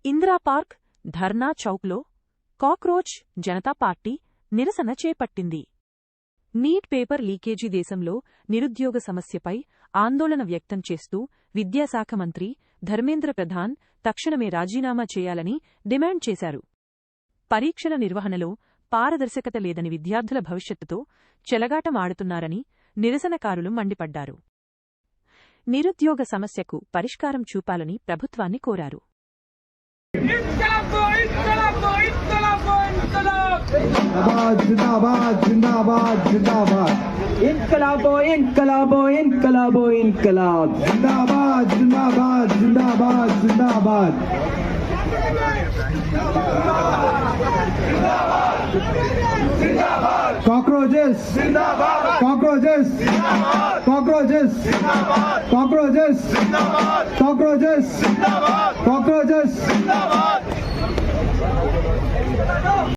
Indira park, ధర్నా చౌక్లో cockroach Janata party నిరసన చేపట్టింది. Neat paper leakage దేశంలో నిరుద్యోగ సమస్యపై ఆందోళన వ్యక్తం చేస్తూ విద్యాశాఖ మంత్రి ధర్మేంద్ర ప్రధాన్ తక్షణమే రాజీనామా చేయాలని డిమాండ్ చేశారు. పరీక్షల నిర్వహణలో పారదర్శకత లేదని, విద్యార్థుల భవిష్యత్తుతో చెలగాటమాడుతున్నారని నిరసనకారులు మండిపడ్డారు. నిరుద్యోగ సమస్యకు పరిష్కారం చూపాలని ప్రభుత్వాన్ని కోరారు. जिंदाबाद जिंदाबाद जिंदाबाद इनकलाबो इनकलाबो इनकलाबो इनकलाब जिंदाबाद जिंदाबाद जिंदाबाद जिंदाबाद कॉकरोचेस जिंदाबाद कॉकरोचेस जिंदाबाद कॉकरोचेस जिंदाबाद कॉकरोचेस जिंदाबाद कॉकरोचेस जिंदाबाद कॉकरोचेस जिंदाबाद